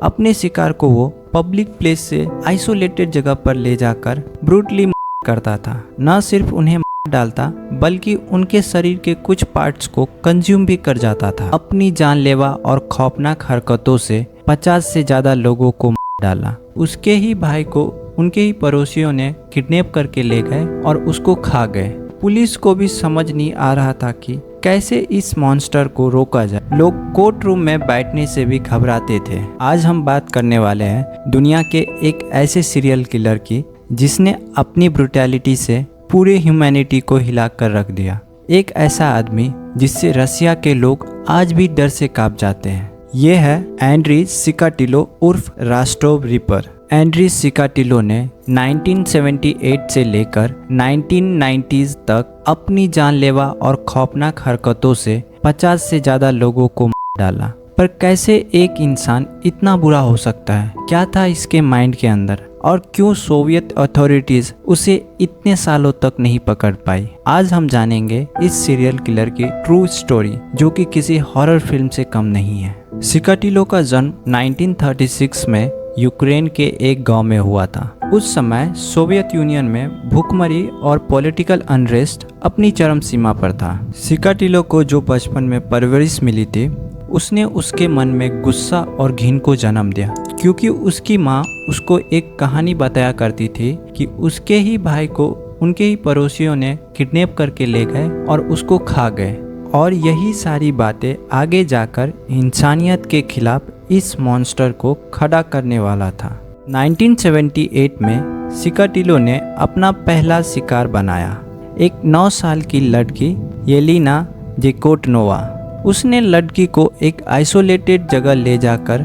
अपने शिकार को वो पब्लिक प्लेस से आइसोलेटेड जगह पर ले जाकर ब्रूटली करता था। न सिर्फ उन्हें डालता बल्कि उनके शरीर के कुछ पार्ट्स को कंज्यूम भी कर जाता था। अपनी जानलेवा और खौफनाक हरकतों से 50 से ज्यादा लोगों को डाला। उसके ही भाई को उनके ही पड़ोसियों ने किडनैप करके ले गए और उसको खा गए। पुलिस को भी समझ नहीं आ रहा था कि कैसे इस मॉन्स्टर को रोका जाए। लोग कोर्ट रूम में बैठने से भी घबराते थे। आज हम बात करने वाले हैं दुनिया के एक ऐसे सीरियल किलर की जिसने अपनी ब्रुटैलिटी से पूरे ह्यूमैनिटी को हिला कर रख दिया। एक ऐसा आदमी जिससे रसिया के लोग आज भी डर से कांप जाते हैं। ये है एंड्री चिकाटिलो उर्फ रास्टोव रिपर। एंड्री चिकाटिलो ने 1978 से लेकर 1990s तक अपनी जानलेवा और खौफनाक हरकतों से 50 से ज्यादा लोगों को डाला। पर कैसे एक इंसान इतना बुरा हो सकता है? क्या था इसके माइंड के अंदर और क्यों सोवियत अथॉरिटीज उसे इतने सालों तक नहीं पकड़ पाई? आज हम जानेंगे इस सीरियल किलर की ट्रू स्टोरी, जो कि किसी हॉरर फिल्म से कम नहीं है। चिकाटिलो का जन्म 1936 में यूक्रेन के एक गांव में हुआ था। उस समय सोवियत यूनियन में भूखमरी और पॉलिटिकल अनरेस्ट अपनी चरम सीमा पर था। चिकाटिलो को जो बचपन में परवरिश मिली थी, उसने उसके मन में गुस्सा और घिन को जन्म दिया, क्योंकि उसकी माँ उसको एक कहानी बताया करती थी कि उसके ही भाई को उनके ही पड़ोसियों ने किडनैप करके ले गए और उसको खा गए। और यही सारी बातें आगे जाकर इंसानियत के खिलाफ इस मॉन्स्टर को खड़ा करने वाला था। 1978 में चिकाटिलो ने अपना पहला शिकार बनाया, एक 9 साल की लड़की येलिना जेकोटनोवा। उसने लड़की को एक आइसोलेटेड जगह ले जाकर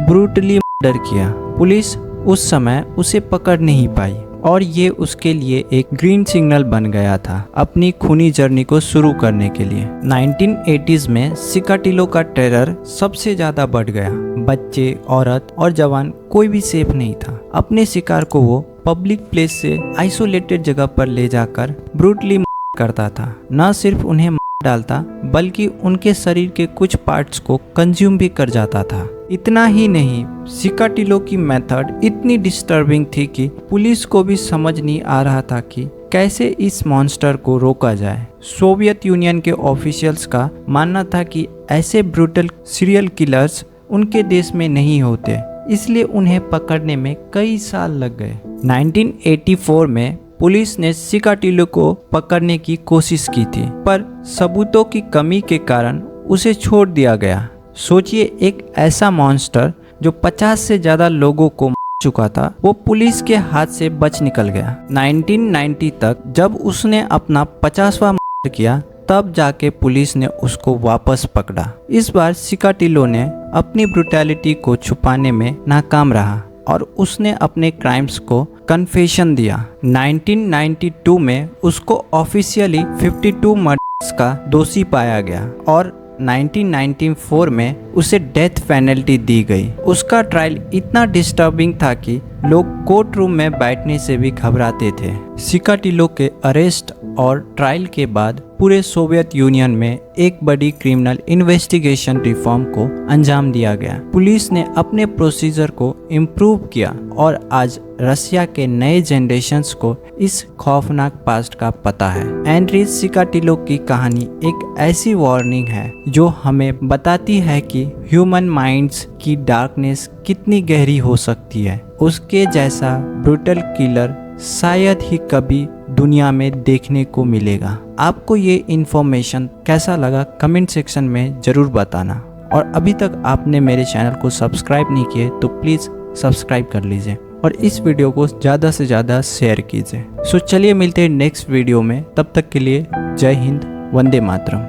ब्रूटली मर्डर किया। पुलिस उस समय उसे पकड़ नहीं पाई और ये उसके लिए एक ग्रीन सिग्नल बन गया था अपनी खूनी जर्नी को शुरू करने के लिए। 1980s में चिकाटिलो का टेरर सबसे ज्यादा बढ़ गया। बच्चे, औरत और जवान कोई भी सेफ नहीं था। अपने शिकार को वो पब्लिक प्लेस से आइसोलेटेड जगह पर ले जाकर ब्रूटली करता था। न सिर्फ उन्हें डालता बल्कि उनके शरीर के कुछ पार्ट्स को कंज्यूम भी कर जाता था। इतना ही नहीं, चिकाटिलो की मेथड इतनी डिस्टर्बिंग थी कि पुलिस को भी समझ नहीं आ रहा था कि कैसे इस मॉन्स्टर को रोका जाए। सोवियत यूनियन के ऑफिशियल्स का मानना था कि ऐसे ब्रूटल सीरियल किलर्स उनके देश में नहीं होते, इसलिए उन्हें पकड़ने में कई साल लग गए। 1984 में पुलिस ने चिकाटिलो को पकड़ने की कोशिश की थी, पर सबूतों की कमी के कारण उसे छोड़ दिया गया। सोचिए, एक ऐसा मॉन्स्टर जो 50 से ज्यादा लोगों को मार चुका था, वो पुलिस के हाथ से बच निकल गया। 1990 तक जब उसने अपना 50वां मर्डर किया, तब जाके पुलिस ने उसको वापस पकड़ा। इस बार चिकाटिलो ने अपनी ब्रुटैलिटी को छुपाने में नाकाम रहा और उसने अपने क्राइम्स को कन्फेशन दिया। 1992 में उसको ऑफिशियली 52 मर्डर्स का दोषी पाया गया और 1994 में उसे डेथ पेनल्टी दी गई। उसका ट्रायल इतना डिस्टर्बिंग था कि लोग कोर्ट रूम में बैठने से भी घबराते थे। चिकाटिलो के अरेस्ट और ट्रायल के बाद पूरे सोवियत यूनियन में एक बड़ी क्रिमिनल इन्वेस्टिगेशन रिफॉर्म को अंजाम दिया गया। पुलिस ने अपने प्रोसीजर को इम्प्रूव किया और आज रसिया के नए जनरेशन्स को इस खौफनाक पास्ट का पता है। एंड्री चिकाटिलो की कहानी एक ऐसी वार्निंग है जो हमें बताती है कि ह्यूमन माइंड्स की डार्कनेस कितनी गहरी हो सकती है। उसके जैसा ब्रूटल किलर शायद ही कभी दुनिया में देखने को मिलेगा। आपको ये इन्फॉर्मेशन कैसा लगा कमेंट सेक्शन में ज़रूर बताना। और अभी तक आपने मेरे चैनल को सब्सक्राइब नहीं किए तो प्लीज़ सब्सक्राइब कर लीजिए और इस वीडियो को ज़्यादा से ज़्यादा शेयर कीजिए। सो चलिए मिलते हैं नेक्स्ट वीडियो में, तब तक के लिए जय हिंद, वंदे मातरम।